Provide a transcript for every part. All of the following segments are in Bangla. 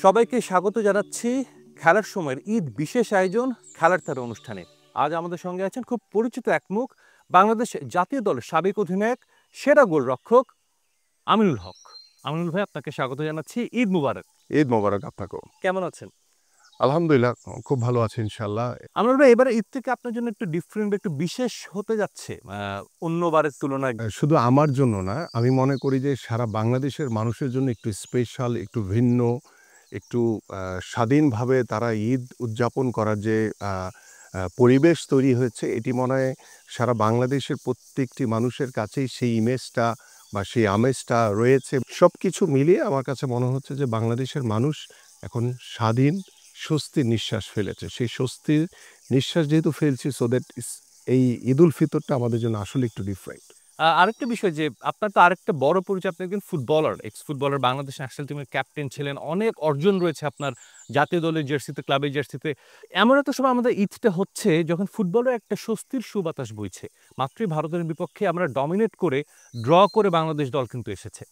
সবাইকে স্বাগত জানাচ্ছি খেলার সময়ের ঈদ বিশেষ আয়োজন খেলার তারা অনুষ্ঠানে। আজ আমাদের সঙ্গে আছেন খুব পরিচিত এক মুখ, বাংলাদেশ জাতীয় দলের সাবেক অধিনায়ক, সেরা গোলরক্ষক আমিনুল হক। আমিনুল ভাই, আপনাকে স্বাগত জানাচ্ছি। ঈদ মুবারক। ঈদ মোবারক আপনাকেও। কেমন আছেন? আলহামদুলিল্লাহ, খুব ভালো আছি ইনশাল্লাহ। আমিনুল ভাই, এবারে ঈদ থেকে আপনার জন্য একটু ডিফারেন্ট, একটু বিশেষ হতে যাচ্ছে অন্যবারের তুলনায়। শুধু আমার জন্য না, আমি মনে করি যে সারা বাংলাদেশের মানুষের জন্য একটু স্পেশাল, একটু ভিন্ন, একটু স্বাধীনভাবে তারা ঈদ উদযাপন করার যে পরিবেশ তৈরি হয়েছে, এটি মনে হয় সারা বাংলাদেশের প্রত্যেকটি মানুষের কাছেই সেই ইমেজটা বা সেই আমেজটা রয়েছে। সব কিছু মিলিয়ে আমার কাছে মনে হচ্ছে যে বাংলাদেশের মানুষ এখন স্বাধীন, স্বস্তির নিঃশ্বাস ফেলেছে। সেই স্বস্তির নিঃশ্বাস যেহেতু ফেলছি, সো দ্যাট এই ঈদ উল ফিতরটা আমাদের জন্য আসলে একটু ডিফারেন্ট। আরেকটা বিষয়, যে আপনার তো আরেকটা বড় পরিচয়, আপনি একজন footballer, x footballer, Bangladesh national টিমের ক্যাপ্টেন ছিলেন, অনেক অর্জন রয়েছে আপনার জাতীয় দলের জার্সিতে, ক্লাবের জার্সিতে। এমন একটা সময় আমাদের ঈদটা হচ্ছে যখন ফুটবলের একটা স্বস্তির সুবাতাস বইছে। মাত্রই ভারতের বিপক্ষে আমরা ডমিনেট করে, ড্র করে বাংলাদেশ দল কিন্তু এসেছে।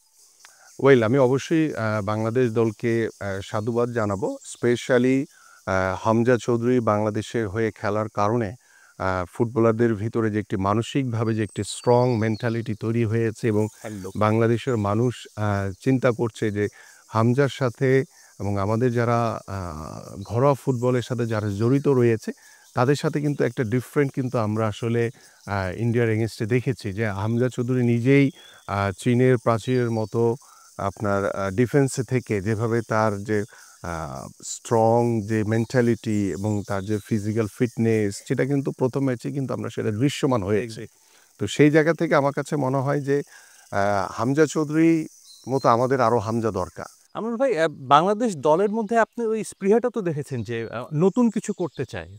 ওয়েল, আমি অবশ্যই বাংলাদেশ দলকে সাধুবাদ জানাবো। স্পেশালি হামজা চৌধুরী বাংলাদেশের হয়ে খেলার কারণে ফুটবলারদের ভিতরে যে একটি মানসিকভাবে যে একটি স্ট্রং মেন্টালিটি তৈরি হয়েছে, এবং বাংলাদেশের মানুষ চিন্তা করছে যে হামজার সাথে এবং আমাদের যারা ঘরোয়া ফুটবলের সাথে যারা জড়িত রয়েছে তাদের সাথে কিন্তু একটা ডিফারেন্ট কিন্তু আমরা আসলে ইন্ডিয়ার এগেনস্টে দেখেছি যে হামজা চৌধুরী নিজেই চীনের প্রাচীরের মতো আপনার ডিফেন্সে থেকে যেভাবে তার যে স্ট্রং যে মেন্টালিটি এবং তার যে ফিজিক্যাল ফিটনেস, সেটা কিন্তু প্রথম ম্যাচে কিন্তু আমরা সেটা দৃশ্যমান হয়েছে। তো সেই জায়গা থেকে আমার কাছে মনে হয় যে হামজা চৌধুরী মতো আমাদের আরও হামজা দরকার। আমার ভাই, বাংলাদেশ দলের মধ্যে আপনি ওই স্পৃহাটা তো দেখেছেন যে নতুন কিছু করতে চায়,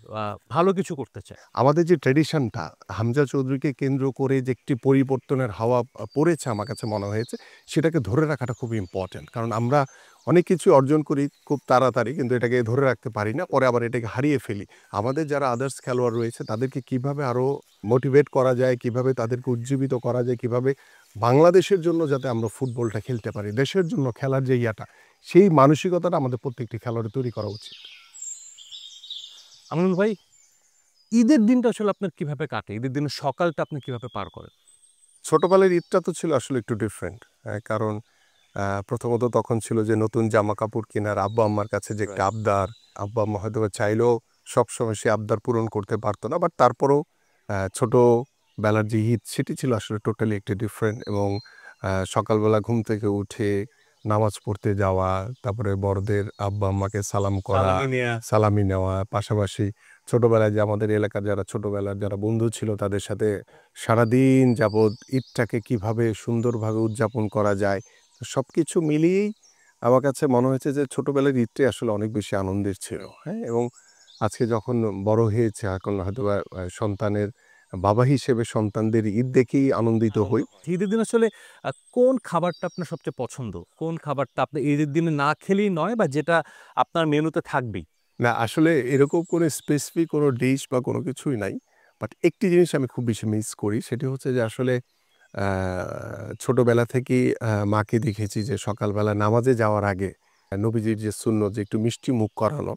ভালো কিছু করতে চায়। আমাদের যে ট্র্যাডিশনটা হামজা চৌধুরীকে কেন্দ্র করে যে একটি পরিবর্তনের হাওয়া পড়েছে আমার কাছে মনে হয়েছে, সেটাকে ধরে রাখাটা খুব ইম্পর্ট্যান্ট। কারণ আমরা অনেক কিছু অর্জন করি খুব তাড়াতাড়ি, কিন্তু এটাকে ধরে রাখতে পারি না, পরে আবার এটাকে হারিয়ে ফেলি। আমাদের যারা আদার্স খেলোয়াড় রয়েছে তাদেরকে কিভাবে আরও মোটিভেট করা যায়, কিভাবে তাদেরকে উজ্জীবিত করা যায়, কিভাবে বাংলাদেশের জন্য যাতে আমরা ফুটবলটা খেলতে পারি, দেশের জন্য খেলার যে ইয়াটা, সেই মানসিকতাটা আমাদের প্রত্যেকটি খেলোয়াড়ের তৈরি করা উচিত। আমিনুল ভাই, ঈদের দিনটা আসলে আপনার কিভাবে কাটে? ঈদের দিনের সকালটা আপনি কিভাবে পার করেন? ছোটবেলার ঈদটা তো ছিল আসলে একটু ডিফারেন্ট। কারণ প্রথমত তখন ছিল যে নতুন জামা কাপড় কেনার আব্বা আম্মার কাছে যে একটা আবদার, আব্বা আম্মা হয়তো চাইলেও সবসময় সে আবদার পূরণ করতে পারতো না, বাট তারপরেও ছোটোবেলার যে ঈদ সেটি ছিল আসলে টোটালি একটা ডিফারেন্ট। এবং সকালবেলা ঘুম থেকে উঠে নামাজ পড়তে যাওয়া, তারপরে বড়দের আব্বা আম্মাকে সালাম করা, সালামি নেওয়া, পাশাপাশি ছোটবেলায় যে আমাদের এলাকার যারা ছোটবেলার যারা বন্ধু ছিল তাদের সাথে সারাদিন যাবৎ ঈদটাকে কিভাবে সুন্দরভাবে উদযাপন করা যায়, সব কিছু মিলিয়েই আমার কাছে মনে হয়েছে যে ছোটবেলার ঈদটাই আসলে অনেক বেশি আনন্দের ছিল। হ্যাঁ, এবং আজকে যখন বড় হয়েছে, এখন হয়তো বা সন্তানের বাবা হিসেবে সন্তানদের ঈদ দেখেই আনন্দিত হই। ঈদের দিন আসলে কোন খাবারটা আপনার সবচেয়ে পছন্দ? কোন খাবারটা আপনি ঈদের দিনে না খেলেই নয়, বা যেটা আপনার মেনুতে থাকবেই? না, আসলে এরকম কোনো স্পেসিফিক কোনো ডিশ বা কোনো কিছুই নাই, বাট একটি জিনিস আমি খুব বেশি মিস করি, সেটি হচ্ছে যে আসলে ছোটবেলা থেকেই মাকে দেখেছি যে সকালবেলা নামাজে যাওয়ার আগে নবীজির যে সুন্নত যে একটু মিষ্টি মুখ করানো,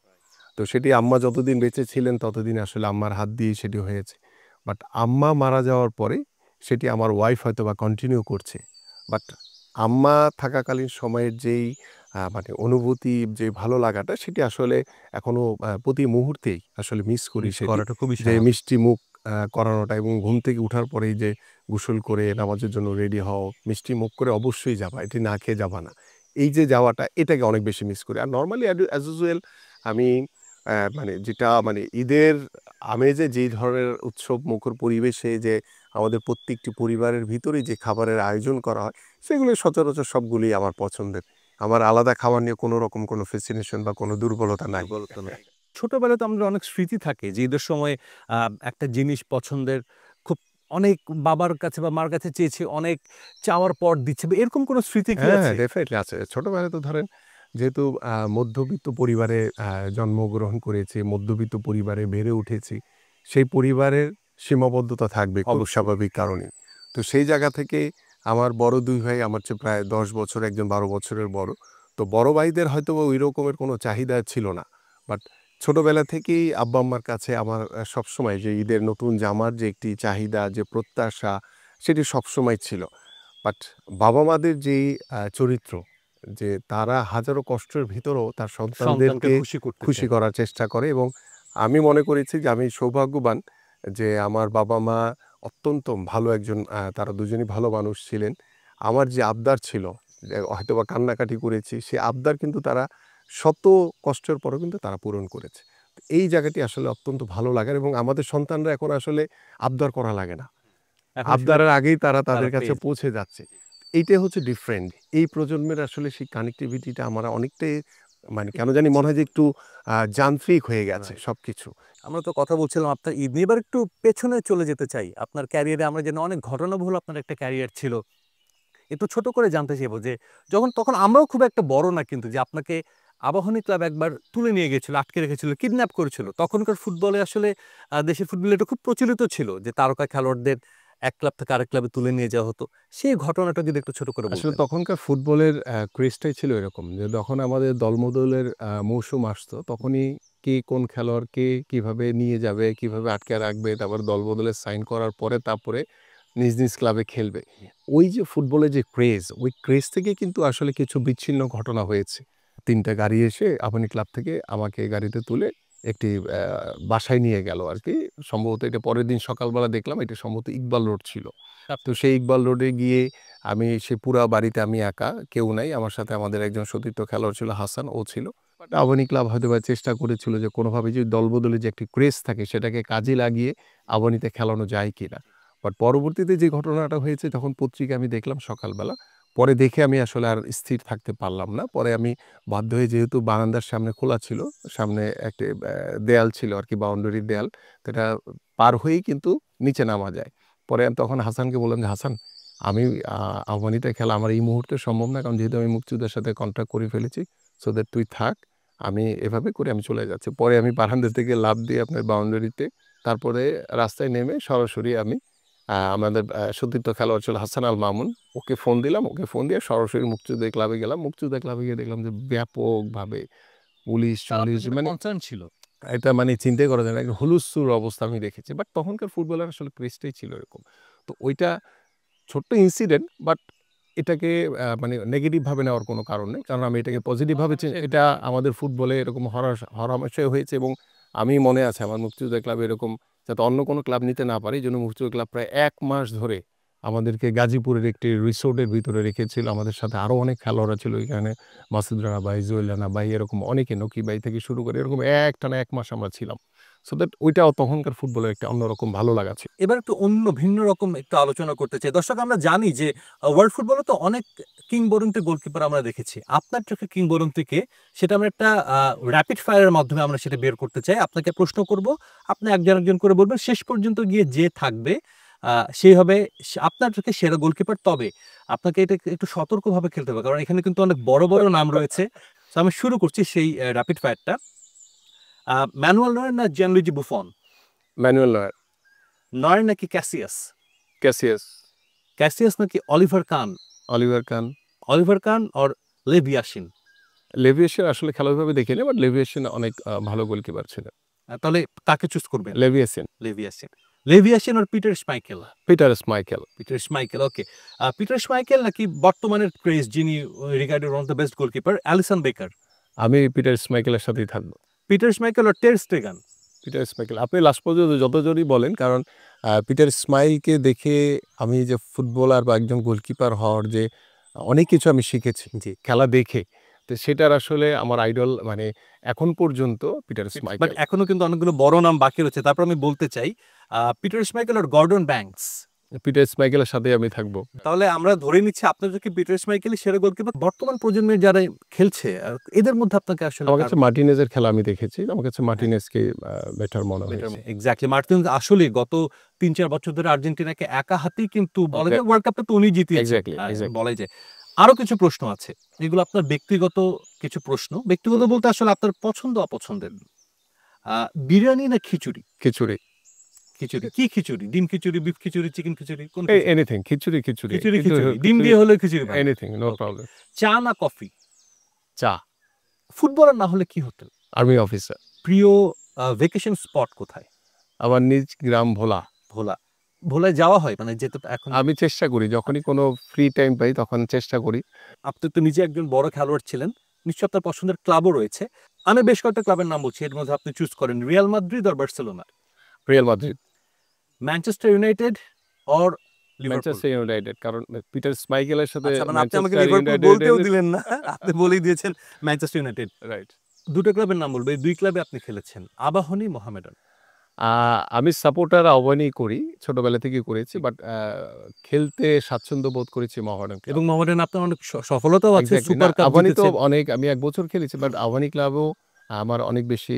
তো সেটি আম্মা যতদিন বেঁচে ছিলেন ততদিন আসলে আম্মার হাত দিয়ে সেটি হয়েছে। বাট আম্মা মারা যাওয়ার পরে সেটি আমার ওয়াইফ হয়তো বা কন্টিনিউ করছে। বাট আম্মা থাকাকালীন সময়ের যেই মানে অনুভূতি, যে ভালো লাগাটা, সেটি আসলে এখনও প্রতি মুহূর্তেই আসলে মিস করি মিস সেটি। করাটা খুবই যে স্বাভাবিক। মিষ্টি মুখ করানোটা, এবং ঘুম থেকে উঠার পরেই যে গোসল করে নামাজের জন্য রেডি হও, মিষ্টি মুখ করে অবশ্যই যাবা, এটি না খেয়ে যাবা না। এই যে যাওয়াটা, এটাকে অনেক বেশি মিস করি। আর নরমালি অ্যাজ ইউজুয়াল আমি মানে যেটা মানে ঈদের আমেজে যেই ধরনের উৎসব মুখর পরিবেশে যে আমাদের প্রত্যেকটি পরিবারের ভিতরেই যে খাবারের আয়োজন করা হয়, সেগুলো সচরাচর সবগুলোই আমার পছন্দের। আমার আলাদা খাবার নিয়ে কোনো রকম কোনো ফ্যাসিনেশন বা কোনো দুর্বলতা নাই। ছোটবেলায় তো আমাদের অনেক স্মৃতি থাকে যে ঈদের সময় একটা জিনিস পছন্দের, খুব অনেক বাবার কাছে বা মার কাছে চেয়েছি, অনেক চাওয়ার পর দিচ্ছে, বা এরকম কোনো স্মৃতি কি হ্যাঁ, আছে? ডেফিনিটলি আছে। ছোটবেলায় তো ধরেন, যেহেতু মধ্যবিত্ত পরিবারে জন্মগ্রহণ করেছি, মধ্যবিত্ত পরিবারে বেড়ে উঠেছি, সেই পরিবারের সীমাবদ্ধতা থাকবে খুব অবশ্যই। স্বাভাবিক কারণেই। তো সেই জায়গা থেকে আমার বড় ২ ভাই আমার চেয়ে প্রায় ১০ বছর, একজন ১২ বছরের বড়। তো তো বড় ভাইদের হয়তো ওই রকমের কোনো চাহিদা ছিল না, বাট ছোটবেলা থেকেই আব্বা আম্মার কাছে আমার সবসময় যে ঈদের নতুন জামার যে একটি চাহিদা, যে প্রত্যাশা, সেটি সবসময় ছিল। বাট বাবা মাদের যেই চরিত্র, যে তারা হাজারো কষ্টের ভিতরেও তার সন্তানকে সন্তানদেরকে খুশি করতে খুশি চায়। করার চেষ্টা করে, এবং আমি মনে করেছি যে আমি সৌভাগ্যবান যে আমার বাবা মা অত্যন্ত ভালো একজন, তারা দুজনই ভালো মানুষ ছিলেন। আমার যে আবদার ছিল, যে হয়তোবা কান্নাকাটি করেছি, সে আবদার কিন্তু তারা শত কষ্টের পরও কিন্তু তারা পূরণ করেছে। এই জায়গাটি আসলে অত্যন্ত ভালো লাগার, এবং আমাদের সন্তানরা এখন আসলে আবদার করা লাগে না, এখন সেটা আবদারের আগেই তারা তাদের তারা কাছে পেয়ে পৌঁছে যাচ্ছে। এইটাই হচ্ছে ডিফারেন্ট। এই প্রজন্মের আসলে সেই কানেক্টিভিটিটা আমরা অনেকটাই, মানে কেন জানি মনে হয় যে একটু যান্ত্রিক হয়ে গেছে Right. সবকিছু। আমরা তো কথা বলছিলাম আপনার ঈদ নিয়ে, এবার একটু পেছনে চলে যেতে চাই। আপনার ক্যারিয়ারে আমরা জানি অনেক ঘটনাবহুল আপনার একটা ক্যারিয়ার ছিল। একটু ছোট করে জানতে চাইবো যে তখন আমরাও খুব একটা বড় না, কিন্তু যে আপনাকে আবাহনী ক্লাব একবার তুলে নিয়ে গেছিল, আটকে রেখেছিল, কিডন্যাপ করেছিল। তখনকার ফুটবলে আসলে দেশের ফুটবলে এটা খুব প্রচলিত ছিল যে তারকা খেলোয়াড়দের এক ক্লাব থেকে আরেক ক্লাবে তুলে নিয়ে যাওয়া হতো। সেই ঘটনাটা যদি একটু ছোট করে আসলে বলতেন। তখনকার ফুটবলের ক্রেজটাই ছিল এরকম যে যখন আমাদের দলবদলের মৌসুম আসতো, তখনই কে কোন খেলোয়াড়কে কিভাবে নিয়ে যাবে, কিভাবে আটকে রাখবে, তারপর দলবদলে সাইন করার পরে তারপরে নিজ নিজ ক্লাবে খেলবে। ওই যে ফুটবলের যে ক্রেজ, ওই ক্রেজ থেকে কিন্তু আসলে কিছু বিচ্ছিন্ন ঘটনা হয়েছে। ৩টা গাড়ি এসে আবাহনী ক্লাব থেকে আমাকে গাড়িতে তুলে একটি বাসায় নিয়ে গেল আরকি। সম্ভবত এটা পরের দিন সকালবেলা দেখলাম এটা সম্ভবত ইকবাল রোড ছিল। তো সেই ইকবাল রোডে গিয়ে আমি সে পুরা বাড়িতে আমি একা, কেউ নাই। আমার সাথে আমাদের একজন সতীর্থ খেলোয়াড় ছিল, হাসান, ও ছিল। বাট আবাহনী ক্লাব হয়তোবা চেষ্টা করেছিল যে কোনোভাবে যে দলবদলে যে একটি ক্রেজ থাকে সেটাকে কাজে লাগিয়ে আবাহনীতে খেলানো যায় কিনা। বাট পরবর্তীতে যে ঘটনাটা হয়েছে, তখন পত্রিকা আমি দেখলাম সকালবেলা। পরে দেখে আমি আসলে আর স্থির থাকতে পারলাম না। পরে আমি বাধ্য হয়ে, যেহেতু বারান্দার সামনে খোলা ছিল, সামনে একটি দেয়াল ছিল আরকি, বাউন্ডারি দেয়াল। তো এটা পার হয়েই কিন্তু নিচে নামা যায়। পরে আমি তখন হাসানকে বললাম যে, "হাসান, আমি আবাহনীতে খেলা আমার এই মুহূর্তে সম্ভব না। কারণ যেহেতু আমি মুক্তিযোদ্ধার সাথে কন্ট্রাক্ট করে ফেলেছি। সো দ্যাট তুই থাক। আমি এভাবে করে আমি চলে যাচ্ছি।" পরে আমি বারান্দা থেকে লাফ দিয়ে আপনার বাউন্ডারিতে, তারপরে রাস্তায় নেমে সরাসরি আমি আমাদের সতীর্থ খেলোয়াড় ছিল হাসান আল মামুন। ওকে ফোন দিলাম। ওকে ফোন দিয়ে সরাসরি মুক্তিযোদ্ধা ক্লাবে গেলাম। মুক্তিযোদ্ধা ক্লাবে গিয়ে দেখলাম যে ব্যাপকভাবে পুলিশ-টুলিশ, মানে কনসার্ন ছিল। এটা মানে চিন্তাই করা যায় না। একটা হুলস্থুল অবস্থা আমি দেখেছি। বাট তখনকার ফুটবলার আসলে ক্রেজটাই ছিল এরকম। তো ওইটা ছোট্ট ইনসিডেন্ট, বাট এটাকে মানে নেগেটিভ ভাবে নেওয়ার কোনো কারণ নেই। কারণ আমি এটাকে পজিটিভ ভাবে এটা আমাদের ফুটবলে এরকম হরহামেশাই হয়েছে, এবং আমি মনে আছে আমার মুক্তিযোদ্ধা ক্লাবে এরকম যাতে অন্য কোনো ক্লাব নিতে না পারে, এইজন্য মুক্তিযোদ্ধা ক্লাব প্রায় ১ মাস ধরে আমাদেরকে গাজীপুরের একটি রিসোর্টের ভিতরে রেখেছিল। আমাদের সাথে আরো অনেক খেলোয়াড়রা ছিল এখানে। মাসুদ রানা ভাই, জুয়েল রানা ভাই, এরকম অনেকে, নকি ভাই থেকে শুরু করে এরকম একটানা ১ মাস আমরা ছিলাম। সো দ্যাট ওইটাও তখনকার ফুটবলের একটা অন্যরকম ভালো লাগা ছিল। এবার একটু অন্য ভিন্ন রকম একটু আলোচনা করতে চাই। দর্শক, আমরা জানি যে ওয়ার্ল্ড ফুটবলে তো অনেক কিংবদন্তি গোলকিপার আমরা দেখেছি। আপনার চোখে কিংবদন্তি কে? সেটা আমরা একটা র‍্যাপিড ফায়ারের মাধ্যমে আমরা সেটা বের করতে চাই। আপনাকে প্রশ্ন করব, আপনি একজন একজন করে বলবেন। শেষ পর্যন্ত গিয়ে যে থাকবে সেই হবে আপনার চোখে সেরা গোলকিপার। তবে আপনাকে এটা একটু সতর্কভাবে খেলতে হবে, কারণ এখানে কিন্তু অনেক বড় বড় নাম রয়েছে। তো আমি শুরু করছি সেই র‍্যাপিড ফায়ারটা। ম্যানুয়েল নয়ের না Gianluigi Buffon? Manuel Neuer. Neuer নাকি ক্যাসিয়াস? ক্যাসিয়াস। ক্যাসিয়াস নাকি Oliver Kahn? Oliver Kahn. Oliver Kahn or Lev Yashin? Lev Yashin আসলে খেলা ওইভাবে দেখিনি, বাট লেভিয়েশন অনেক ভালো গোলকিপার ছিলেন। তাহলে কাকে চুজ করবেন? Lev Yashin. Lev Yashin. Lev Yashin or Peter Schmeichel? Peter Schmeichel. Peter Schmeichel, okay. Peter Schmeichel নাকি বর্তমানের ক্রেজ, যিনি regarded one of the best goalkeeper, Alisson Becker? আমি পিটার স্মাইকেলের সাথেই থাকবো। Peter Schmeichel or Ter Stegen? Peter Schmeichel. আপনি লাস্ট পর্যন্ত যতজনই বলেন, কারণ পিটার স্মাইলকে দেখে আমি যে ফুটবলার বা একজন গোলকিপার হওয়ার যে অনেক কিছু আমি শিখেছি জি। খেলা দেখে। তো সেটার আসলে আমার আইডল মানে এখন পর্যন্ত পিটার বাট স্মাইকেল। এখনো কিন্তু অনেকগুলো বড় নাম বাকি রয়েছে। তারপর আমি বলতে চাই Peter Schmeichel or Gordon Banks? Peter স্মাইকেলের সাথেই আমি থাকবো। তাহলে আমরা ধরে নিচ্ছি আপনার চোখে পিটার স্মাইকেলই সেরা গোলকিপার। বর্তমান প্রজন্মের যারা খেলছে এদের মধ্যে আপনাকে আসলে আমার কাছে মার্টিনেজের খেলা আমি দেখেছি। আমার কাছে মার্টিনেজকে বেটার মনে হয়েছে। এক্স্যাক্টলি, মার্টিনেজ আসলে গত ৩-৪ বছর ধরে আর্জেন্টিনাকে একা হাতেই কিন্তু বলা যায় ওয়ার্ল্ড কাপটা তো উনি জিতিয়েছেন। Exactly, exactly. বলাই যায়। আরো কিছু প্রশ্ন আছে। এগুলো আপনার ব্যক্তিগত কিছু প্রশ্ন। ব্যক্তিগত বলতে আসলে আপনার পছন্দ অপছন্দের। বিরিয়ানি না খিচুড়ি? খিচুড়ি। খিচুড়ি। কি খিচুড়ি? ডিম খিচুড়ি, বিফ খিচুড়ি, চিকেন খিচুড়ি, কোন খিচুড়ি? এনিথিং, খিচুড়ি, খিচুড়ি। খিচুড়ি, কিন্তু খিচুড়ি। ডিম দিয়ে হলেও খিচুড়ি ভালো। এনিথিং, নো ওকে। প্রবলেম। চা না কফি? চা। ফুটবলার না হলে কি হতেন? Army officer. প্রিয় ভেকেশন স্পট কোথায়? আমার নিজ গ্রাম ভোলা। ভোলা। ভোলায় যাওয়া হয় মানে যেতে এখন? আমি চেষ্টা করি যখনই কোনো ফ্রি টাইম পাই তখন চেষ্টা করি। আপনি তো নিজে একজন বড় খেলোয়াড় ছিলেন, নিশ্চয়ই আপনার পছন্দের ক্লাবও রয়েছে। আমি বেশ কয়েকটা ক্লাবের নাম বলছি, এর মধ্যে আপনি চুজ করেন রিয়াল মাদ্রিদ আর Barcelona, Real Madrid, Manchester United or Liverpool. Manchester United, কারণ পিটার স্মাইকেলের সাথে আচ্ছা, মানে আপনি আমাকে ম্যানচেস্টার লিভারপুল বলতেও ইউনাইটেডের দিলেন না, আপনি বলেই দিয়েছেন ম্যানচেস্টার ইউনাইটেড। রাইট। দুটো ক্লাবের নাম বলবো, এই দুই ক্লাবে আপনি খেলেছেন, আবাহনী, মোহামেডান। আমি সাপোর্টার আহ্বানই করি, ছোটবেলা থেকেই করেছি, বাট খেলতে স্বাচ্ছন্দ্য বোধ করেছি মোহামেডান ক্লাব। এবং মোহামেডান আপনার অনেক সফলতাও আছে, Exactly, সুপার না, কাপ আবাহনী তো জিতেছেন। অনেক, আমি 1 বছর খেলেছি, বাট আবাহনী ক্লাবেও আমার অনেক বেশি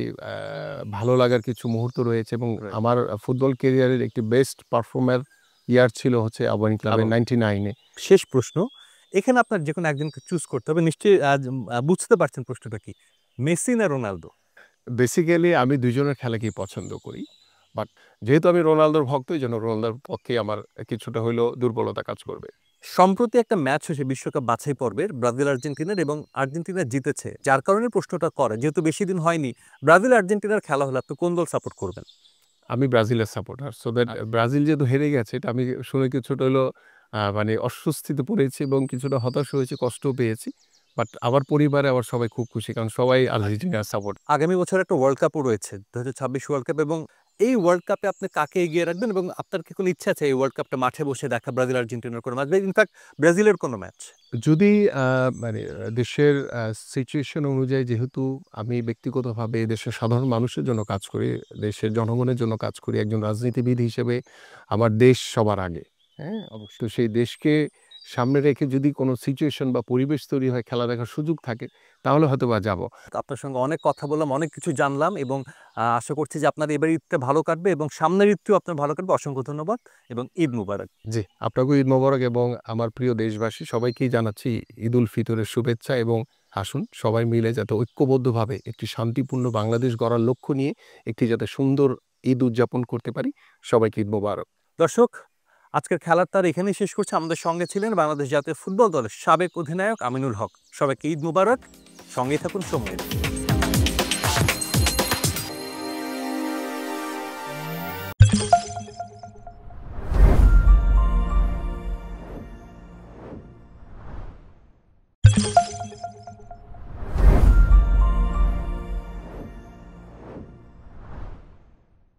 ভালো লাগার কিছু মুহূর্ত রয়েছে এবং Right. আমার ফুটবল ক্যারিয়ারের একটি বেস্ট পারফর্মার ইয়ার ছিল হচ্ছে আবাহনী ক্লাবের আবাহনী। 99-এ। শেষ প্রশ্ন, এখানে আপনার যে কোনো একজনকে চুজ করতে হবে, নিশ্চয়ই আজ বুঝতে পারছেন প্রশ্নটা কি, মেসি না রোনালদো? বেসিক্যালি আমি দুজনের খেলাকেই পছন্দ করি, বাট যেহেতু আমি রোনালদোর ভক্ত, এই জন্য রোনালদোর পক্ষে আমার কিছুটা হইলেও দুর্বলতা কাজ করবে। সম্প্রতি একটা ম্যাচ হয়েছে বিশ্বকাপ বাছাই পর্বের, ব্রাজিল আর্জেন্টিনার, এবং আর্জেন্টিনা জিতেছে, যার কারণে প্রশ্নটা করে, যেহেতু বেশি দিন হয়নি, ব্রাজিল আর্জেন্টিনার খেলা হলে আপনি কোন দল সাপোর্ট করবেন? আমি ব্রাজিলের সাপোর্টার, সো দ্যাট ব্রাজিল যেহেতু হেরে গেছে এটা আমি শুনে কিছুটা হলো মানে অস্বস্তিতে পড়েছি এবং কিছুটা হতাশ হয়েছি, কষ্টও পেয়েছি। বাট আমার পরিবারে আবার সবাই খুব খুশি, কারণ সবাই আর্জেন্টিনার সাপোর্ট। আগামী বছর একটা ওয়ার্ল্ড কাপও রয়েছে, 2026 ওয়ার্ল্ড কাপ, এবং এই ওয়ার্ল্ড কাপে আপনি কাকে এগিয়ে রাখবেন, এবং আপনার কি কোনো ইচ্ছা আছে এই ওয়ার্ল্ড কাপটা মাঠে বসে দেখা, ব্রাজিল আর্জেন্টিনার কোনো ম্যাচ, ইনফ্যাক্ট ব্রাজিলের কোনো ম্যাচ? যদি মানে দেশের সিচুয়েশন অনুযায়ী, যেহেতু আমি ব্যক্তিগতভাবে দেশের সাধারণ মানুষের জন্য কাজ করি, দেশের জনগণের জন্য কাজ করি, একজন রাজনীতিবিদ হিসেবে আমার দেশ সবার আগে। হ্যাঁ, অবশ্যই। তো সেই দেশকে সামনে রেখে যদি কোনো সিচুয়েশন বা পরিবেশ তৈরি হয়, খেলা দেখার সুযোগ থাকে, তাহলে হয়তোবা যাব। আপনার সঙ্গে অনেক কথা বললাম, অনেক কিছু জানলাম, এবং আশা করছি যে আপনার এবার ঈদটা ভালো কাটবে এবং সামনের ঈদটিও আপনার ভালো কাটবে। অসংখ্য ধন্যবাদ এবং ঈদ মুবারক। জি, আপনাকেও ঈদ মোবারক এবং আমার প্রিয় দেশবাসী সবাইকেই জানাচ্ছি ঈদ উল ফিতরের শুভেচ্ছা, এবং আসুন সবাই মিলে যাতে ঐক্যবদ্ধভাবে একটি শান্তিপূর্ণ বাংলাদেশ গড়ার লক্ষ্য নিয়ে একটি যাতে সুন্দর ঈদ উদযাপন করতে পারি। সবাইকে ঈদ মোবারক। দর্শক, আজকের খেলার তার এখানেই শেষ করছে। আমাদের সঙ্গে ছিলেন বাংলাদেশ জাতীয় ফুটবল দলের সাবেক অধিনায়ক আমিনুল হক। সবাইকে ঈদ মুবারক, সঙ্গেই থাকুন সময়ের।